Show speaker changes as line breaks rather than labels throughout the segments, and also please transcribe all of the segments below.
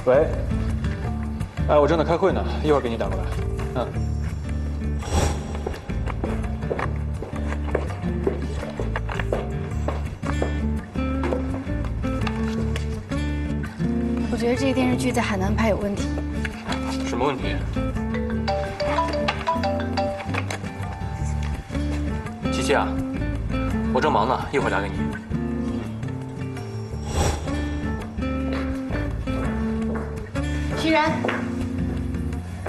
喂，哎，我正在开会呢，一会儿给你打过来。嗯。
我觉得这个电视剧在海南拍有问题。
什么问题？琪琪啊，我正忙呢，一会儿打给你。
徐然，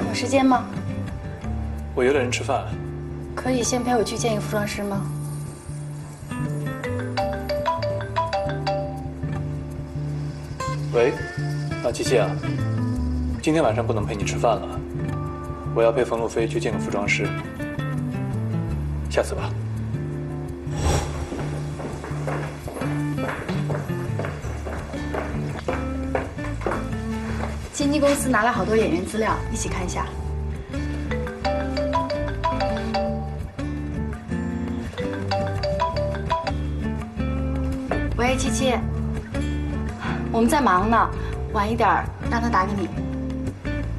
有时间吗？
我约了人吃饭。
可以先陪我去见一个服装师吗？
喂，琪琪啊，今天晚上不能陪你吃饭了，我要陪冯路飞去见个服装师，下次吧。
经纪公司拿了好多演员资料，一起看一下。喂，七七，我们在忙呢，晚一点让他打给你。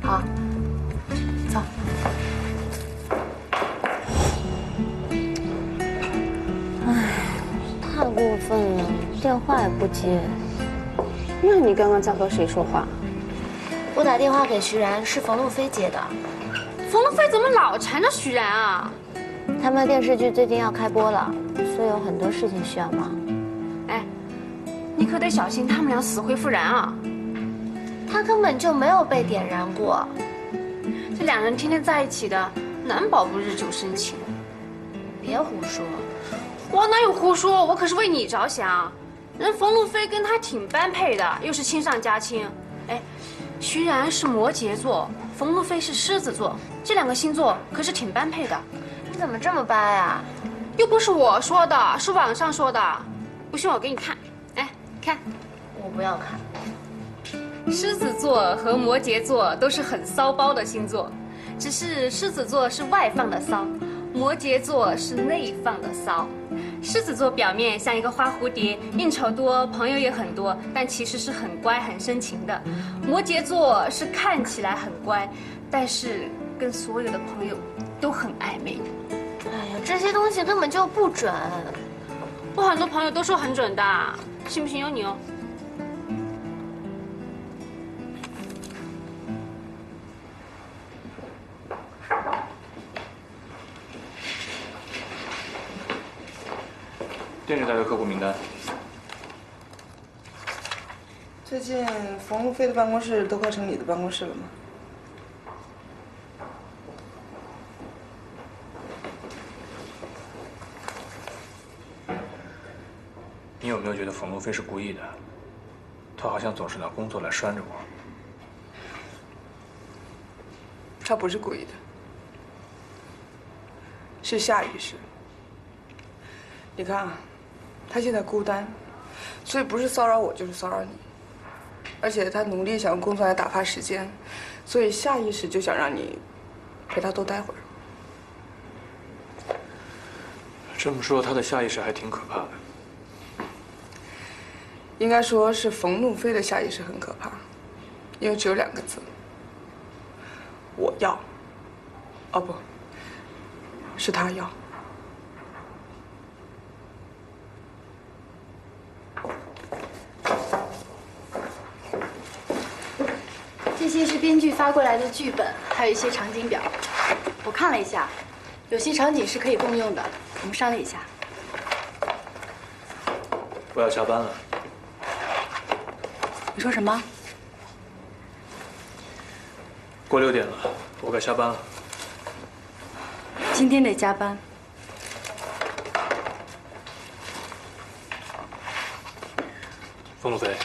好，走。
唉，太过分了，电话也不接。那你刚刚在和谁说话？
我打电话给徐然，是冯路飞接的。
冯路飞怎么老缠着徐然啊？
他们电视剧最近要开播了，所以有很多事情需要忙。
哎，你可得小心他们俩死灰复燃啊！
他根本就没有被点燃过。
这两人天天在一起的，难保不日久生情。
别胡说，
我哪有胡说？我可是为你着想。人冯路飞跟他挺般配的，又是亲上加亲。哎，徐然是摩羯座，冯路飞是狮子座，这两个星座可是挺般配的。
你怎么这么掰啊？
又不是我说的，是网上说的。不信我给你看，哎，看，
我不要看。
狮子座和摩羯座都是很骚包的星座，只是狮子座是外放的骚，摩羯座是内放的骚。狮子座表面像一个花蝴蝶，应酬多，朋友也很多，但其实是很乖很深情的。摩羯座是看起来很乖，但是跟所有的朋友都很暧昧。
哎呀，这些东西根本就不准。
我很多朋友都说很准的，信不信由你哦。
电视台的客户名单。
最近冯路飞的办公室都快成你的办公室了吗？
你有没有觉得冯路飞是故意的？他好像总是拿工作来拴着我。
他不是故意的，是下意识。你看啊，他现在孤单，所以不是骚扰我就是骚扰你。而且他努力想用工作来打发时间，所以下意识就想让你陪他多待会儿。
这么说，他的下意识还挺可怕的。
应该说是冯路飞的下意识很可怕，因为只有2个字：我要。哦不，是他要。
这些是编剧发过来的剧本，还有一些场景表。我看了一下，有些场景是可以共用的，我们商量一下。
我要加班了。
你说什么？
过6点了，我该下班了。
今天得加班。
冯路飞，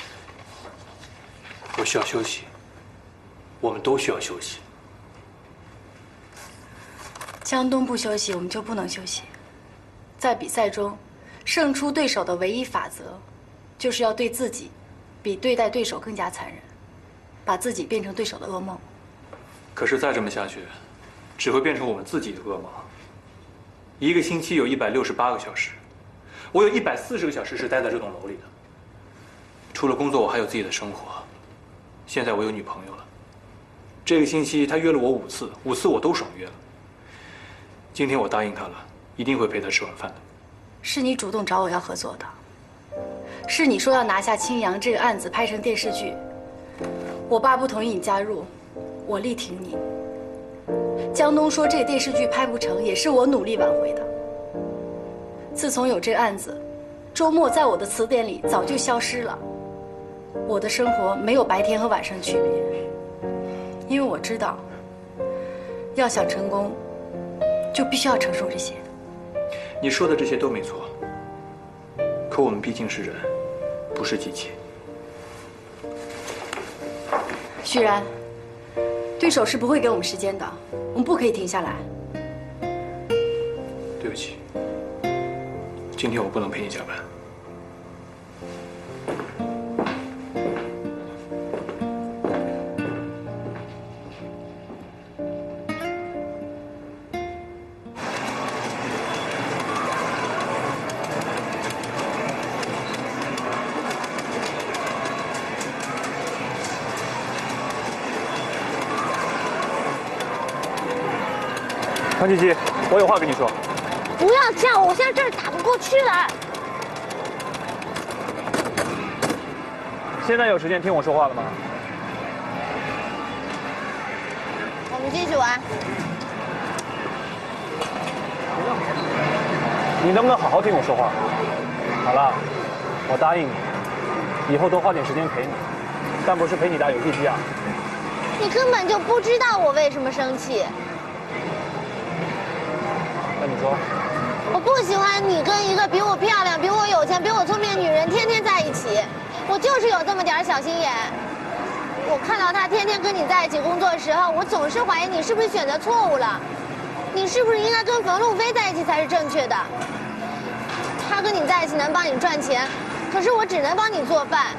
我需要休息，我们都需要休息。
江东不休息，我们就不能休息。在比赛中，胜出对手的唯一法则，就是要对自己比对待对手更加残忍，把自己变成对手的噩梦。
可是再这么下去，只会变成我们自己的噩梦。一个星期有168个小时，我有140个小时是待在这栋楼里的。除了工作，我还有自己的生活。现在我有女朋友了。这个星期他约了我5次，5次我都爽约了。今天我答应他了，一定会陪他吃晚饭的。
是你主动找我要合作的，是你说要拿下青阳这个案子拍成电视剧，我爸不同意你加入，我力挺你。江东说这个电视剧拍不成，也是我努力挽回的。自从有这个案子，周末在我的词典里早就消失了。我的生活没有白天和晚上区别，因为我知道，要想成功，就必须要承受这些。
你说的这些都没错，可我们毕竟是人，不是机器。
徐然，对手是不会给我们时间的，我们不可以停下来。
对不起，今天我不能陪你加班。
唐琪琪，我有话跟你说。
不要叫我，现在这儿打不过去了。
现在有时间听我说话了吗？
我们继续玩。
你能不能好好听我说话？好了，我答应你，以后多花点时间陪你，但不是陪你打游戏机啊。
你根本就不知道我为什么生气。
那你说？
我不喜欢你跟一个比我漂亮、比我有钱、比我聪明的女人天天在一起。我就是有这么点小心眼。我看到她天天跟你在一起工作的时候，我总是怀疑你是不是选择错误了。你是不是应该跟冯路飞在一起才是正确的？他跟你在一起能帮你赚钱，可是我只能帮你做饭。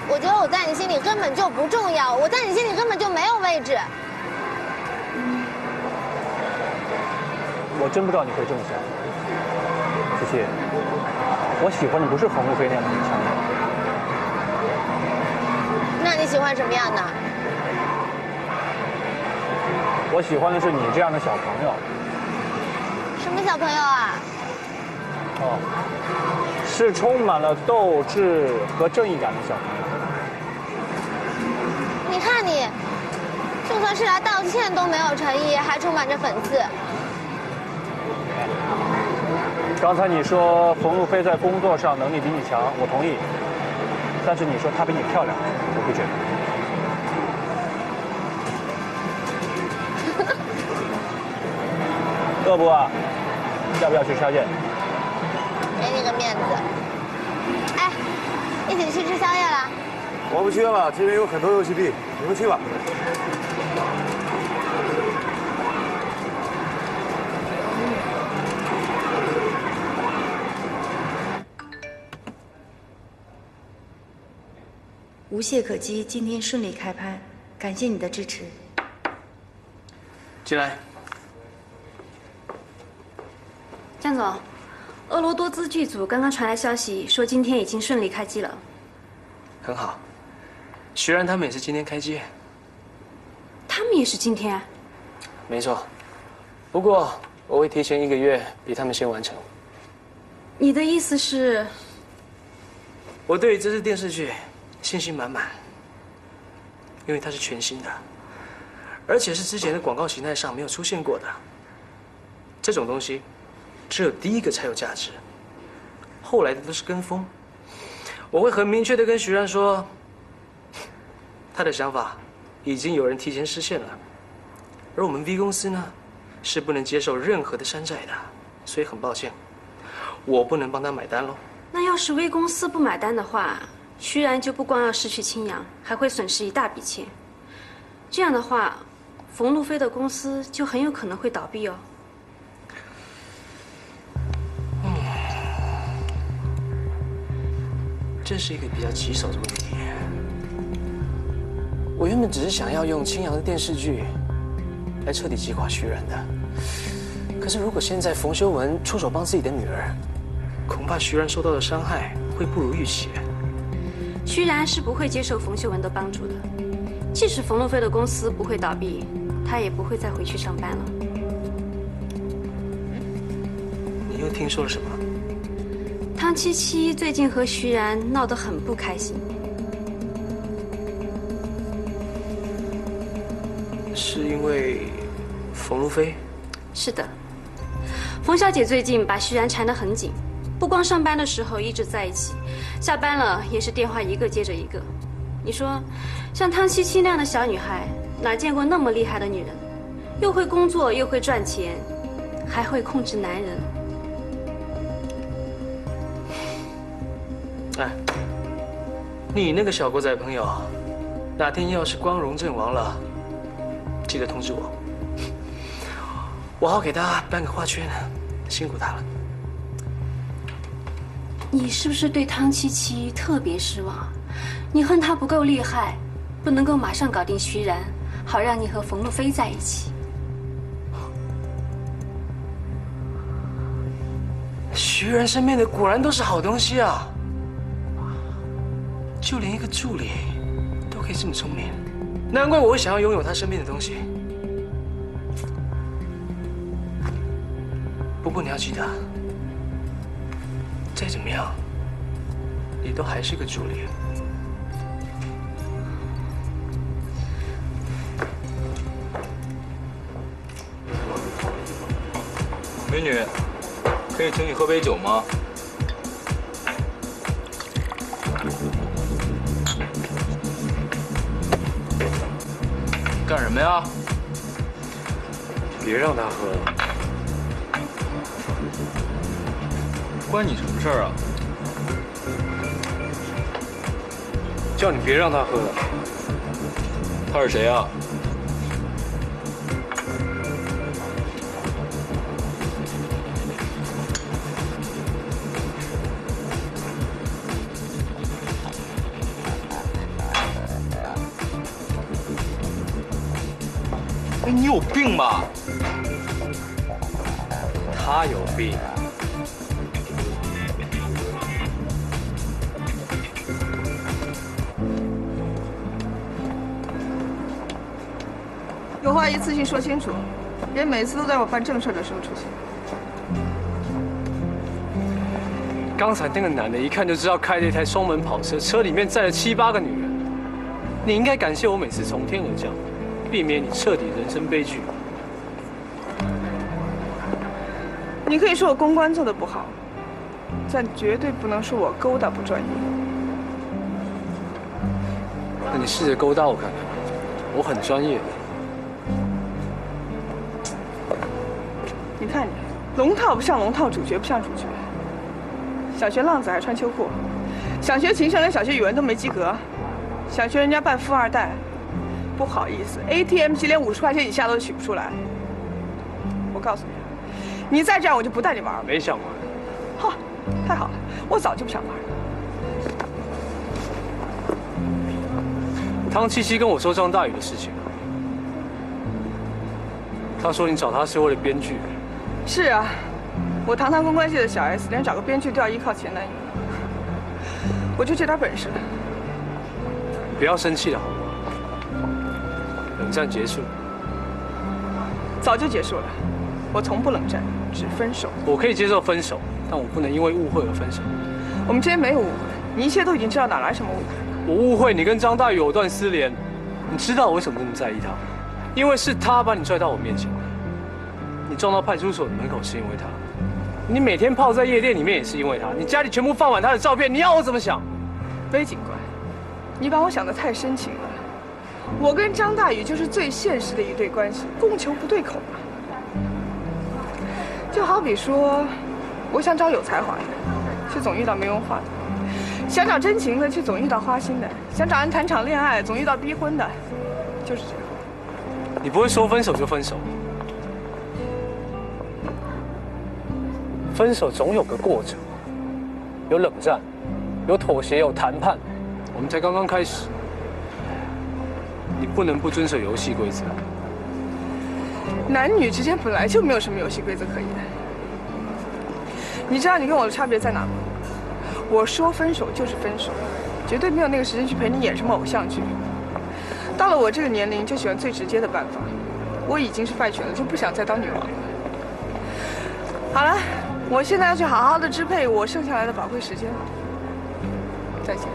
我觉得我在你心里根本就不重要，我在你心里根本就没有位置。
我真不知道你会这么想，琪琪。我喜欢的不是冯路飞那样的女强人。
那你喜欢什么样的？
我喜欢的是你这样的小朋友。
什么小朋友啊？
哦，是充满了斗志和正义感的小朋友。
你看你，就算是来道歉都没有诚意，还充满着讽刺。
刚才你说冯路飞在工作上能力比你强，我同意。但是你说她比你漂亮，我不觉得。饿不饿？要不要去宵夜？
给你个面子。哎，一起去吃宵夜了？
我不去了，这边有很多游戏币，你们去吧。
无懈可击，今天顺利开拍，感谢你的支持。
进来。
江总，俄罗多兹剧组刚刚传来消息，说今天已经顺利开机了。
很好，徐然他们也是今天开机。
他们也是今天？
没错，不过我会提前1个月比他们先完成。
你的意思是？
我对于这次电视剧信心满满，因为它是全新的，而且是之前的广告形态上没有出现过的。这种东西，只有第一个才有价值，后来的都是跟风。我会很明确的跟徐然说，他的想法已经有人提前实现了，而我们 V 公司呢，是不能接受任何的山寨的，所以很抱歉，我不能帮他买单喽。
那要是 V 公司不买单的话，徐然就不光要失去青阳，还会损失一大笔钱。这样的话，冯路飞的公司就很有可能会倒闭哦。
这是一个比较棘手的问题。我原本只是想要用青阳的电视剧来彻底击垮徐然的，可是如果现在冯修文出手帮自己的女儿，恐怕徐然受到的伤害会不如预期。
徐然是不会接受冯秀文的帮助的。即使冯路飞的公司不会倒闭，他也不会再回去上班了。
你又听说了什么？
汤七七最近和徐然闹得很不开心。
是因为冯路飞？
是的，冯小姐最近把徐然缠得很紧，不光上班的时候一直在一起，下班了也是电话一个接着一个。你说，像汤七七那样的小女孩，哪见过那么厉害的女人？又会工作，又会赚钱，还会控制男人。
哎，你那个小狗仔朋友，哪天要是光荣阵亡了，记得通知我，我好给他颁个花圈，辛苦他了。
你是不是对汤七七特别失望？你恨她不够厉害，不能够马上搞定徐然，好让你和冯路飞在一起。
徐然身边的果然都是好东西啊，就连一个助理都可以这么聪明，难怪我会想要拥有他身边的东西。不过你要记得，再怎么样，你都还是个助理。
美女，可以请你喝杯酒吗？干什么呀？
别让他喝了。
关你什么事儿啊？
叫你别让他喝了。
他是谁啊？你有病吧？
他有病。
有话一次性说清楚，别每次都在我办正事的时候出现。
刚才那个男的，一看就知道开了一台双门跑车，车里面载了7、8个女人。你应该感谢我每次从天而降，避免你彻底人生悲剧。
你可以说我公关做得不好，但绝对不能说我勾搭不专业。
那你试着勾搭我看看，我很专业的。
你看你，龙套不像龙套，主角不像主角。想学浪子还穿秋裤，想学情圣连小学语文都没及格，想学人家扮富二代，不好意思 ，ATM 机连50块钱以下都取不出来。我告诉你，你再这样我就不带你玩了。
没想玩。
好，太好了，我早就不想玩了。
汤七七跟我说张大宇的事情，他说你找他是为了编剧。
是啊，我堂堂公关系的小 S， 连找个编剧都要依靠前男友，我就这点本事。
不要生气了好吗？冷战结束，
早就结束了。我从不冷战，只分手。
我可以接受分手，但我不能因为误会而分手。
我们之间没有误会，你一切都已经知道，哪来什么误会？
我误会你跟张大宇有段丝连，你知道我为什么那么在意他？因为是他把你拽到我面前来，你撞到派出所的门口是因为他，你每天泡在夜店里面也是因为他，你家里全部放满他的照片，你要我怎么想？
魏警官，你把我想得太深情了。我跟张大宇就是最现实的一对关系，供求不对口嘛。就好比说，我想找有才华的，却总遇到没文化的；想找真情的，却总遇到花心的；想找人谈场恋爱，总遇到逼婚的，就是这样。
你不会说分手就分手，分手总有个过程，有冷战，有妥协，有谈判。我们才刚刚开始，你不能不遵守游戏规则。
男女之间本来就没有什么游戏规则可言。你知道你跟我的差别在哪吗？我说分手就是分手，绝对没有那个时间去陪你演什么偶像剧。到了我这个年龄，就喜欢最直接的办法。我已经是败犬了，就不想再当女王了。好了，我现在要去好好的支配我剩下来的宝贵时间。再见。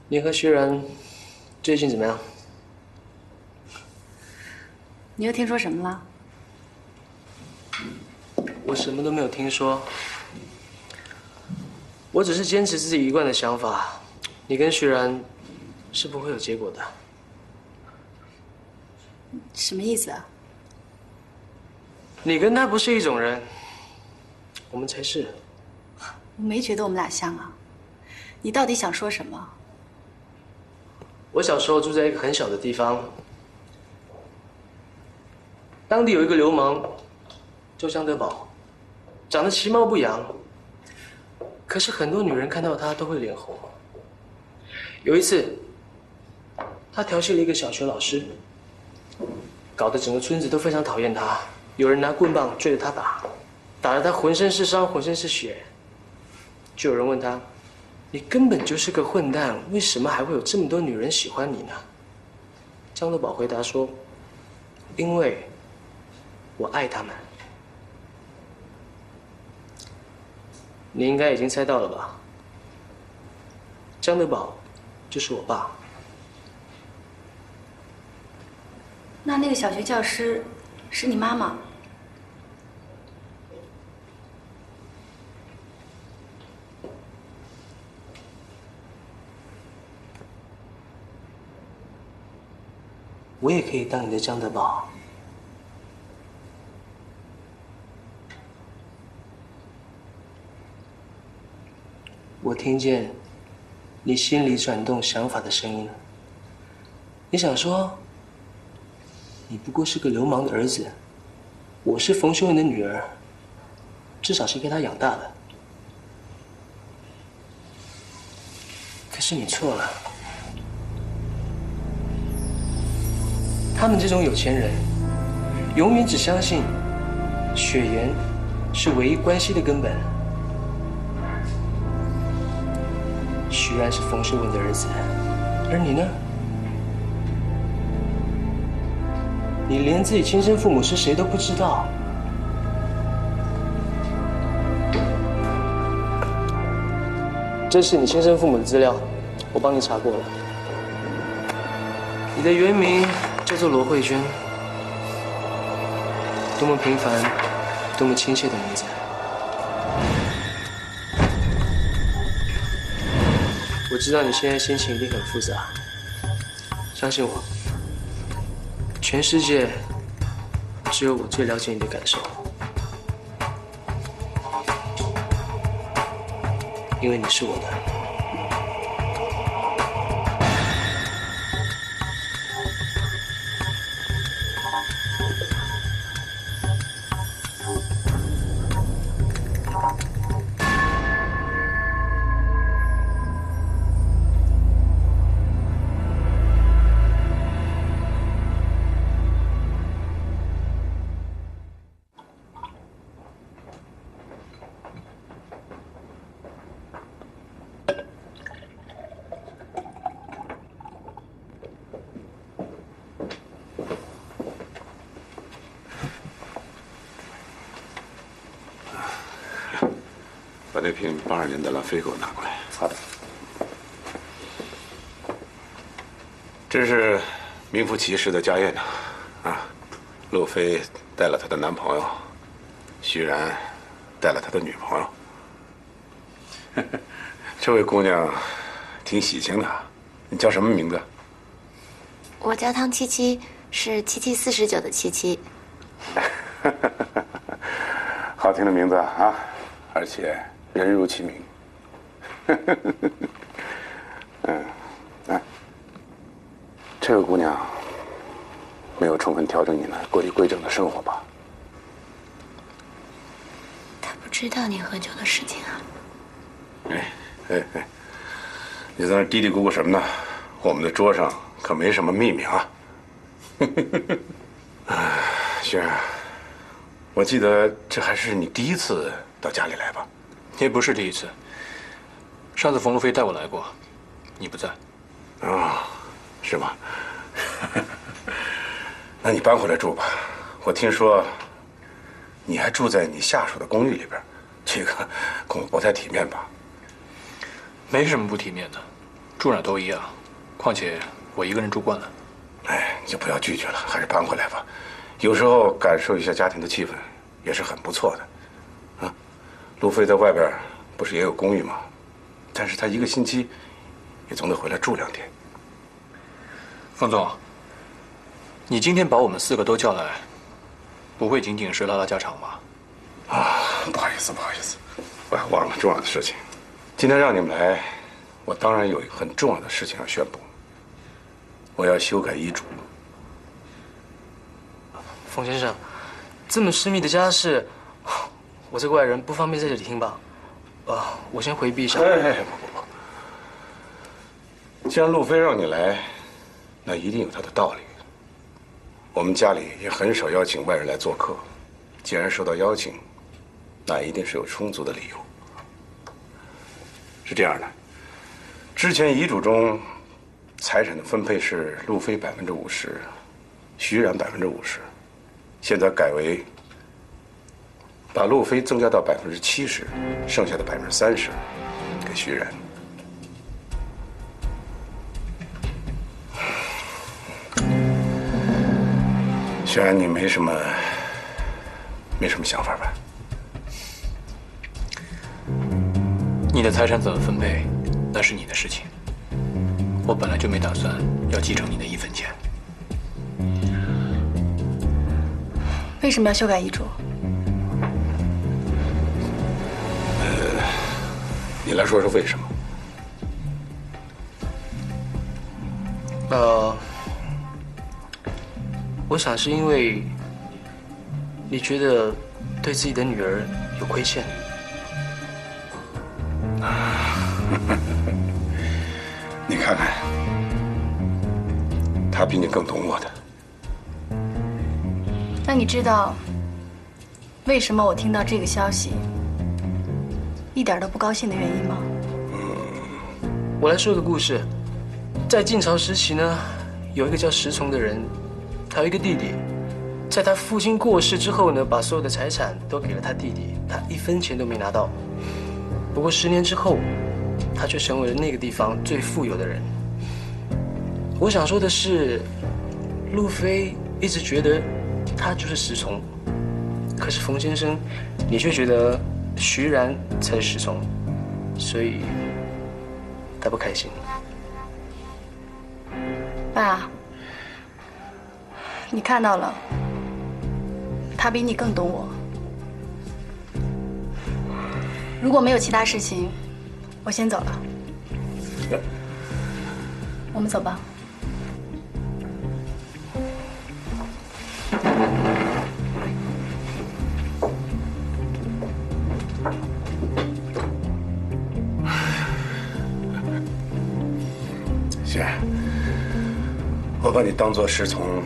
你和徐然最近怎么样？
你又听说什么了？
我什么都没有听说，我只是坚持自己一贯的想法，你跟徐然是不会有结果的。
什么意思啊？
你跟他不是一种人，我们才是。
我没觉得我们俩像啊。你到底想说什么？
我小时候住在一个很小的地方，当地有一个流氓，叫江德宝，长得其貌不扬，可是很多女人看到他都会脸红。有一次，他调戏了一个小学老师，搞得整个村子都非常讨厌他。有人拿棍棒追着他打，打得他浑身是伤，浑身是血。就有人问他：“你根本就是个混蛋，为什么还会有这么多女人喜欢你呢？”江德宝回答说：“因为我爱他们。”你应该已经猜到了吧？江德宝就是我爸。
那个小学教师是你妈妈？
我也可以当你的江德宝。我听见你心里转动想法的声音。你想说，你不过是个流氓的儿子，我是冯修文的女儿，至少是被他养大的。可是你错了。他们这种有钱人，永远只相信血缘是唯一关系的根本。徐然是冯修文的儿子，而你呢？你连自己亲生父母是谁都不知道。这是你亲生父母的资料，我帮你查过了。你的原名叫做罗慧娟，多么平凡，多么亲切的名字。我知道你现在心情一定很复杂，相信我，全世界只有我最了解你的感受，因为你是我的。
把那瓶82年的拉菲给我拿过来。
好的。
这是名副其实的家宴呐，啊，陆飞带了她的男朋友，徐然带了他的女朋友。这位姑娘挺喜庆的，你叫什么名字？
我叫汤七七，是7749的77。
好听的名字啊，而且人如其名。这个姑娘没有充分调整你们过一规整的生活吧？
她不知道你喝酒的事情啊。
你在那嘀嘀咕咕什么呢？我们的桌上可没什么秘密啊。轩儿，我记得这还是你第一次到家里来吧？
也不是第一次。上次冯路飞带我来过，你不在。
啊，是吗？那你搬回来住吧。我听说你还住在你下属的公寓里边，这个恐怕不太体面吧？
没什么不体面的，住哪都一样。况且我一个人住惯了。
哎，你就不要拒绝了，还是搬回来吧。有时候感受一下家庭的气氛，也是很不错的。啊，路飞在外边不是也有公寓吗？但是他一个星期也总得回来住2天。
冯总，你今天把我们4个都叫来，不会仅仅是拉拉家常吧？
啊，不好意思，不好意思，我还忘了重要的事情。今天让你们来，我当然有一个很重要的事情要宣布。我要修改遗嘱。
冯先生，这么私密的家事，我这个外人不方便在这里听吧？我先回避一下。
哎，不，既然路飞让你来，那一定有他的道理。我们家里也很少邀请外人来做客，既然受到邀请，那一定是有充足的理由。是这样的，之前遗嘱中财产的分配是路飞50%，徐冉50%，现在改为把路飞增加到70%，剩下的30%给徐冉。徐冉，你没什么想法吧？
你的财产怎么分配，那是你的事情。我本来就没打算要继承你的1分钱。
为什么要修改遗嘱？
你来说说为什么？
我想是因为你觉得对自己的女儿有亏欠。
你看看，他比你更懂我的。
那你知道为什么我听到这个消息一点都不高兴的原因吗？
我来说个故事，在晋朝时期呢，有一个叫石崇的人，他有一个弟弟，在他父亲过世之后呢，把所有的财产都给了他弟弟，他1分钱都没拿到。不过10年之后，他却成为了那个地方最富有的人。我想说的是，路飞一直觉得他就是石崇，可是冯先生，你却觉得徐冉才是石崇，所以他不开心。
爸，你看到了，他比你更懂我。如果没有其他事情，我先走了。我们走吧。
行，我把你当作石崇，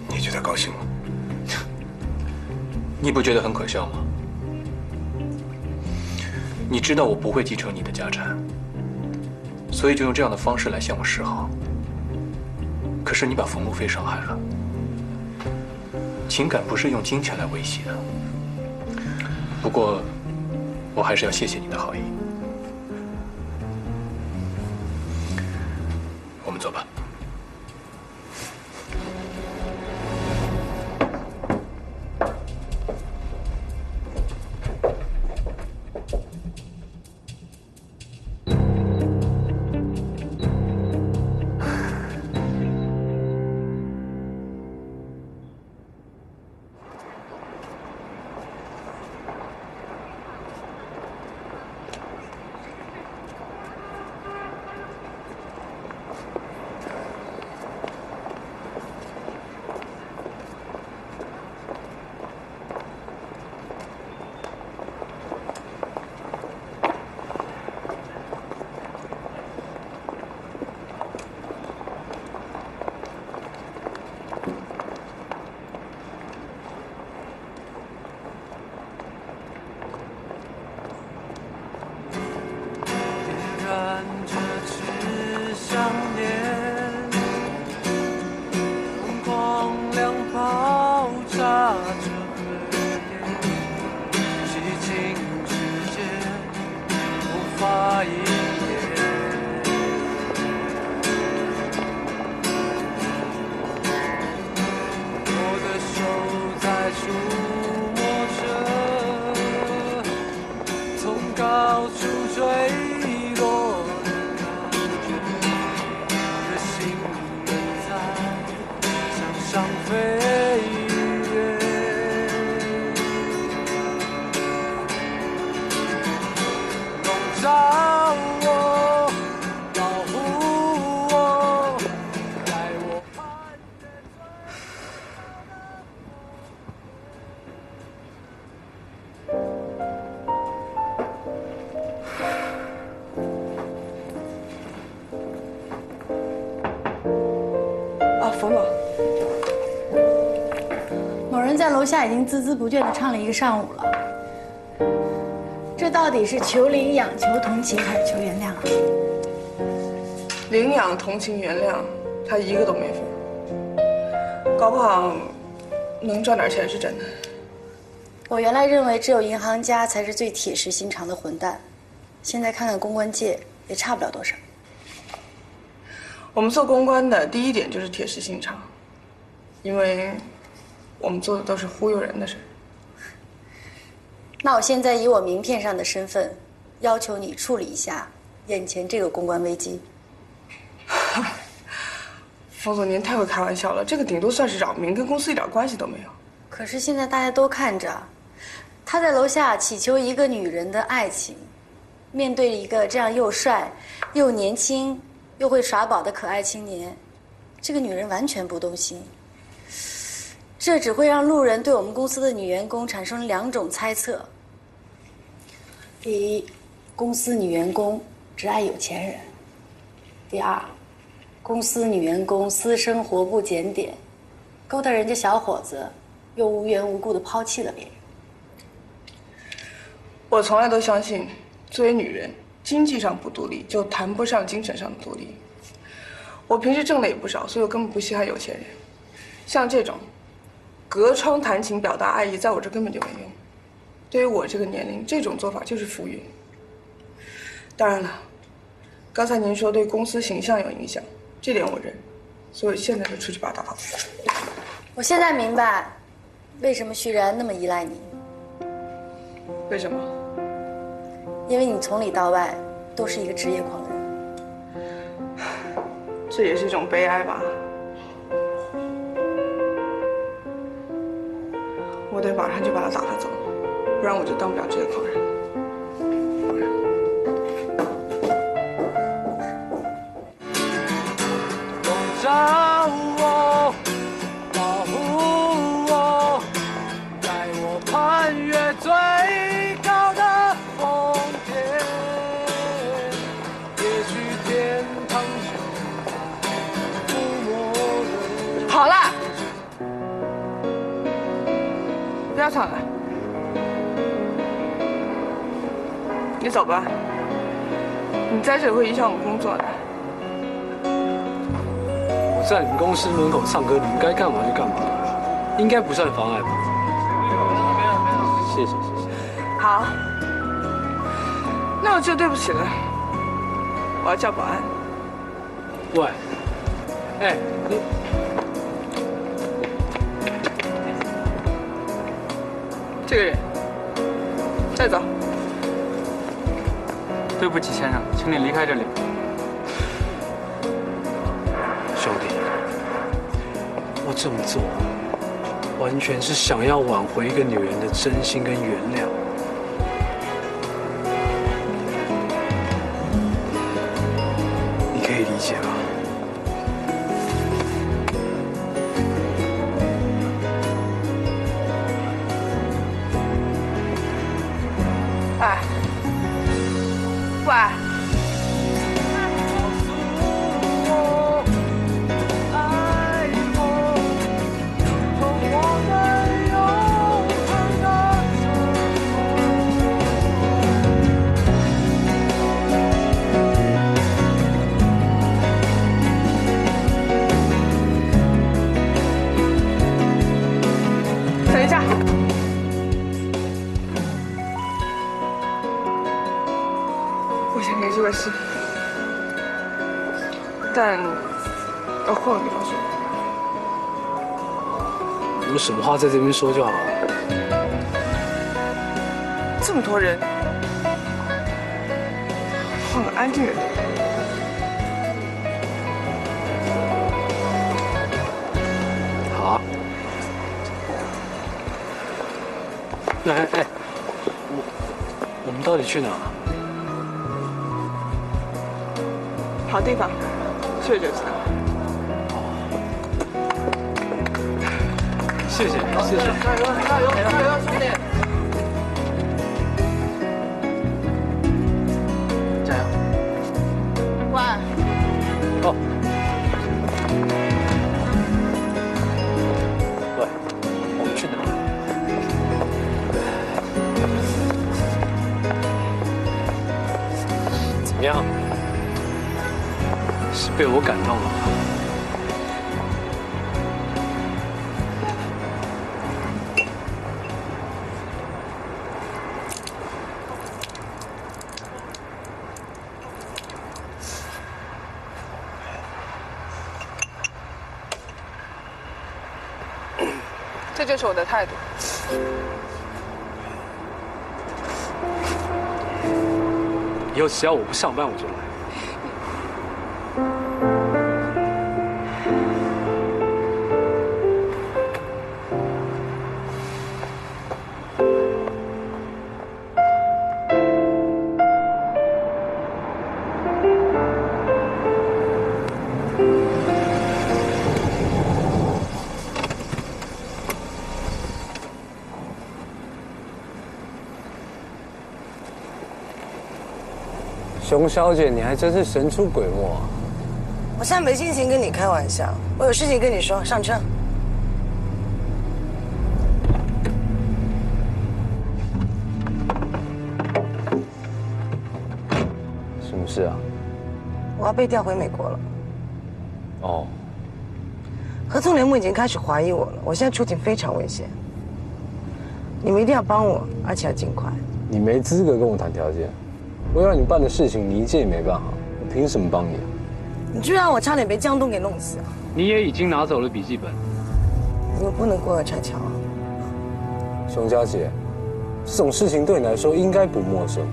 你觉得高兴吗？
你不觉得很可笑吗？你知道我不会继承你的家产，所以就用这样的方式来向我示好。可是你把冯路飞伤害了，情感不是用金钱来维系的。不过，我还是要谢谢你的好意。我们走吧。
冯总。
某人在楼下已经孜孜不倦地唱了一个上午了。这到底是求领养、求同情还是求原谅啊？
领养、同情、原谅，他一个都没分。搞不好能赚点钱是真的。
我原来认为只有银行家才是最铁石心肠的混蛋，现在看看公关界也差不了多少。
我们做公关的第一点就是铁石心肠，因为我们做的都是忽悠人的事。
那我现在以我名片上的身份，要求你处理一下眼前这个公关危机。
冯总，您太会开玩笑了，这个顶多算是扰民，跟公司一点关系都没有。
可是现在大家都看着，他在楼下祈求一个女人的爱情，面对一个这样又帅、又年轻、又会耍宝的可爱青年，这个女人完全不动心。这只会让路人对我们公司的女员工产生2种猜测：第一，公司女员工只爱有钱人；第二，公司女员工私生活不检点，勾搭人家小伙子，又无缘无故的抛弃了别人。
我从来都相信，作为女人，经济上不独立，就谈不上精神上的独立。我平时挣的也不少，所以我根本不稀罕有钱人。像这种隔窗谈情表达爱意，在我这根本就没用。对于我这个年龄，这种做法就是浮云。当然了，刚才您说对公司形象有影响，这点我认，所以现在就出去把他打发走。
我现在明白，为什么徐然那么依赖你。
为什么？
因为你从里到外都是一个职业狂人。
这也是一种悲哀吧。我得马上就把他打发走，不然我就当不了职业狂人。
照我，保护我，带我攀越最高的峰巅。也许天堂就在抚摸着。
好了，不要吵了，你走吧。你在这里会影响我工作的。
在你们公司门口唱歌，你们该干嘛就干嘛，应该不算妨碍吧？谢谢谢谢。
好，那我就对不起了，我要叫保安。
喂，哎，你
这个人带走。
对不起，先生，请你离开这里。
兄弟，我这么做，完全是想要挽回一个女人的真心跟原谅。你可以理解吧？
哎，喂。个事，但要换个地方说。
有什么话在这边说就好了。
这么多人，换个安静的地方。
好。哎，我们到底去哪？
好地方，去了就知道。
谢谢，谢谢。
加油，加油，加油，兄弟！加油！喂。
哦。被我感动了。
这就是我的态度。
以后只要我不上班，我就来。
熊小姐，你还真是神出鬼没啊！
我现在没心情跟你开玩笑，我有事情跟你说，上车。
什么事啊？
我要被调回美国了。
哦，
合纵联盟已经开始怀疑我了，我现在处境非常危险。你们一定要帮我，而且要尽快。
你没资格跟我谈条件。我要你办的事情，你一件也没办好，我凭什么帮你啊？
你居然让我差点被江东给弄死啊！
你也已经拿走了笔记本，
你们不能过河拆桥啊！
熊佳姐，这种事情对你来说应该不陌生，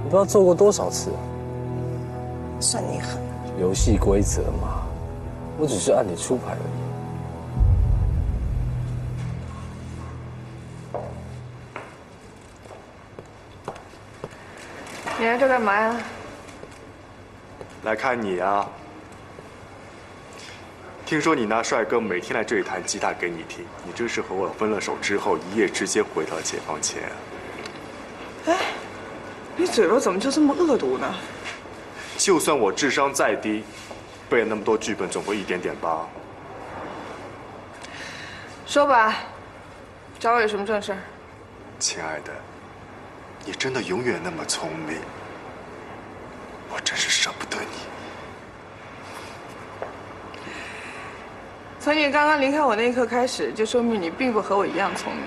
你不知道做过多少次啊？
算你狠！
游戏规则嘛，我只是按你出牌而已。
你来这干嘛呀？
来看你啊！听说你那帅哥每天来这里弹吉他给你听，你这是和我分了手之后一夜之间回到了解放前。
哎，你嘴巴怎么就这么恶毒呢？
就算我智商再低，背了那么多剧本，总会一点点吧。
说吧，找我有什么正事？
亲爱的，你真的永远那么聪明，我真是舍不得你。
从你刚刚离开我那一刻开始，就说明你并不和我一样聪明。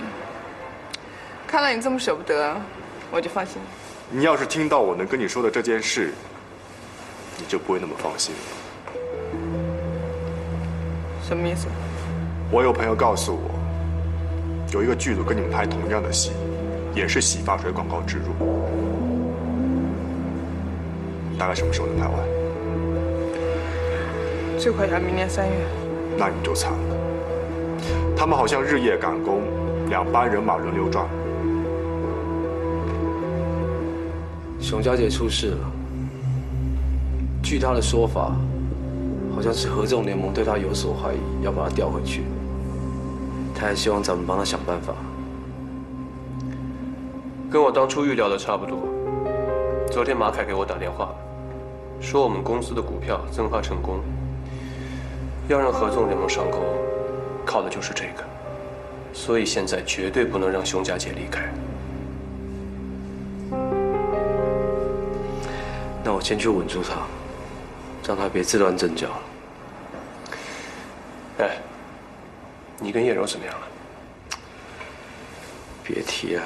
看到你这么舍不得，我就放心了。
你要是听到我能跟你说的这件事，你就不会那么放心了。
什么意思？
我有朋友告诉我，有一个剧组跟你们拍同样的戏，也是洗发水广告植入，大概什么时候能拍完？
最快要明年3月。
那你就惨了。他们好像日夜赶工，2班人马轮流转。
熊佳姐出事了，据她的说法，好像是合纵联盟对她有所怀疑，要把她调回去。她还希望咱们帮她想办法。
跟我当初预料的差不多。昨天马凯给我打电话，说我们公司的股票增发成功，要让合纵联盟上钩，靠的就是这个。所以现在绝对不能让熊佳姐离开。
那我先去稳住她，让她别自乱阵脚了。
哎，你跟叶柔怎么样了？
别提啊。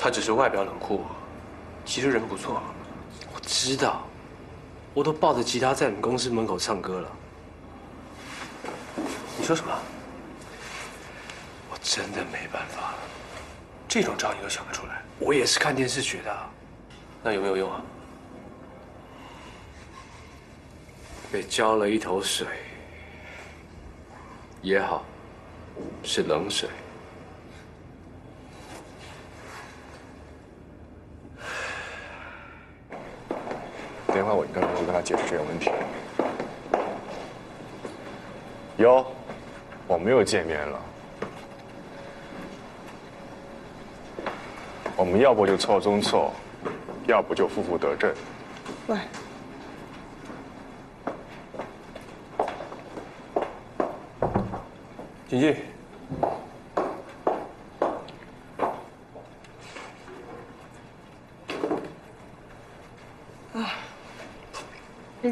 他只是外表冷酷，其实人不错。
我知道，我都抱着吉他在你们公司门口唱歌了。
你说什么？
我真的没办法。
这种招你都想得出来？
我也是看电视学的。
那有没有用啊？
被浇了一头水，也好，是冷水。
电话我应该如何跟他解释这个问题？有，我们又见面了。我们要不就错中错，要不就负负得正。
喂。
请进。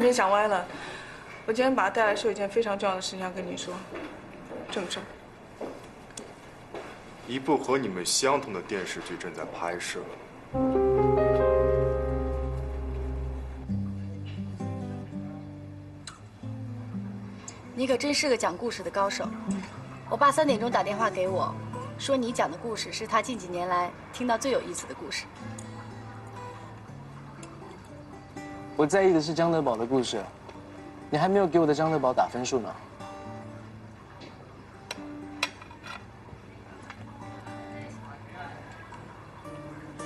先想歪了。我今天把他带来是有一件非常重要的事情要跟你说，正事。
一部和你们相同的电视剧正在拍摄。
你可真是个讲故事的高手。我爸3点钟打电话给我，说你讲的故事是他近几年来听到最有意思的故事。
我在意的是江德宝的故事，你还没有给我的江德宝打分数呢。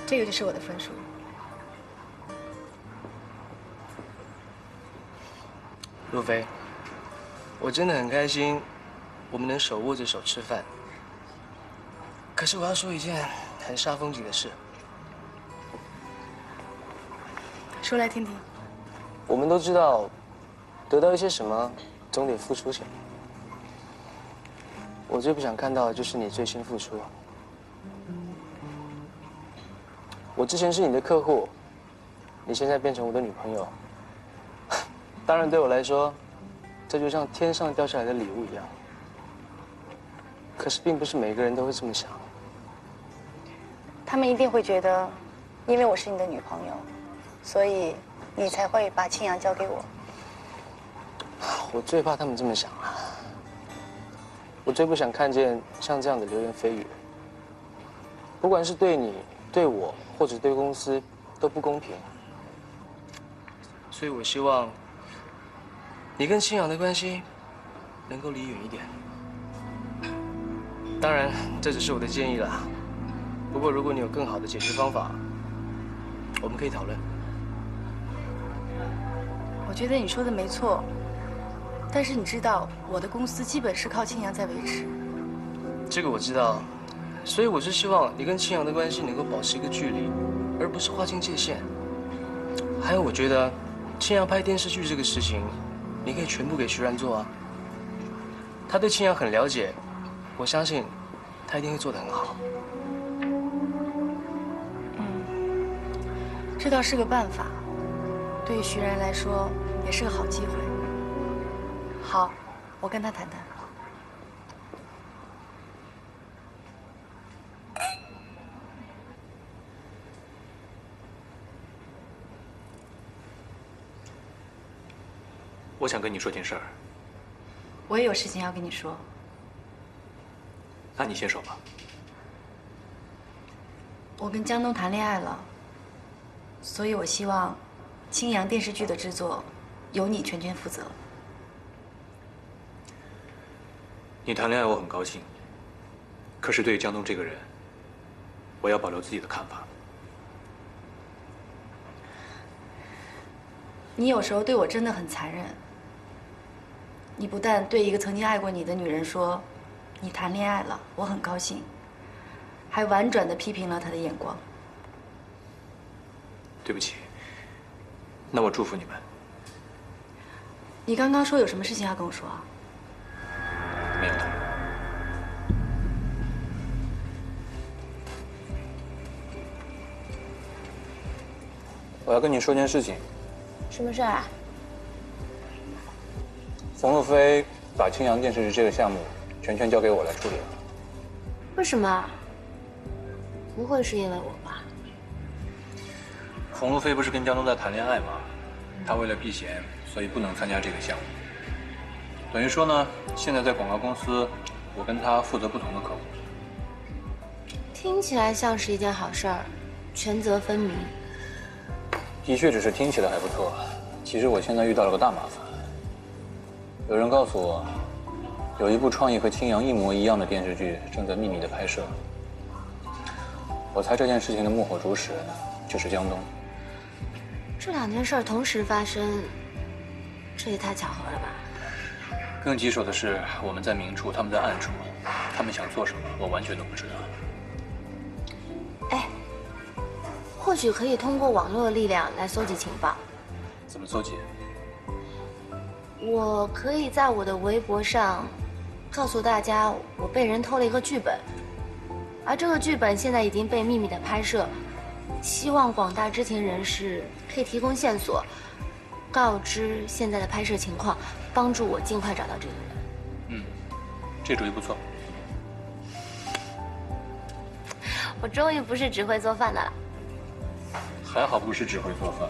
这个就是我的分数。
路飞，我真的很开心，我们能手握着手吃饭。可是我要说一件很煞风景的事。
说来听听。
我们都知道，得到一些什么，总得付出些。我最不想看到的就是你最先付出。我之前是你的客户，你现在变成我的女朋友。当然，对我来说，这就像天上掉下来的礼物一样。可是，并不是每个人都会这么想。
他们一定会觉得，因为我是你的女朋友，所以你才会把青阳交给我。
我最怕他们这么想啊！我最不想看见像这样的流言蜚语。不管是对你、对我，或者对公司，都不公平。所以我希望你跟青阳的关系能够离远一点。当然，这只是我的建议啦。不过，如果你有更好的解决方法，我们可以讨论。
我觉得你说的没错，但是你知道，我的公司基本是靠青阳在维持。
这个我知道，所以我是希望你跟青阳的关系能够保持一个距离，而不是划清界限。还有，我觉得青阳拍电视剧这个事情，你可以全部给徐然做啊。他对青阳很了解，我相信他一定会做得很好。
这倒是个办法，对于徐然来说也是个好机会。好，我跟他谈谈。
我想跟你说件事儿。
我也有事情要跟你说。
那你先说吧。
我跟江东谈恋爱了，所以我希望青阳电视剧的制作由你全权负责。
你谈恋爱我很高兴，可是对于江东这个人，我要保留自己的看法。
你有时候对我真的很残忍。你不但对一个曾经爱过你的女人说你谈恋爱了，我很高兴，还婉转地批评了她的眼光。
对不起，那我祝福你们。
你刚刚说有什么事情要跟我说啊？
没有。我要跟你说件事情。
什么事儿啊？
冯路飞把青阳电视剧这个项目全权交给我来处理了。
为什么？不会是因为我吧？
冯路飞不是跟江东在谈恋爱吗？他为了避嫌，所以不能参加这个项目。等于说呢，现在在广告公司，我跟他负责不同的客户。
听起来像是一件好事儿，权责分明。
的确只是听起来还不错，其实我现在遇到了个大麻烦。有人告诉我，有一部创意和青阳一模一样的电视剧正在秘密的拍摄。我猜这件事情的幕后主使就是江东。
这两件事同时发生，这也太巧合了吧？
更棘手的是，我们在明处，他们在暗处，他们想做什么，我完全都不知道。
哎，或许可以通过网络的力量来搜集情报。
怎么搜集？
我可以在我的微博上告诉大家，我被人偷了一个剧本，而这个剧本现在已经被秘密的拍摄，希望广大知情人士可以提供线索，
告知现在的拍摄情况，帮助我尽快找到这个人。
这主意不错。
我终于不是只会做饭的了。
还好不是只会做饭。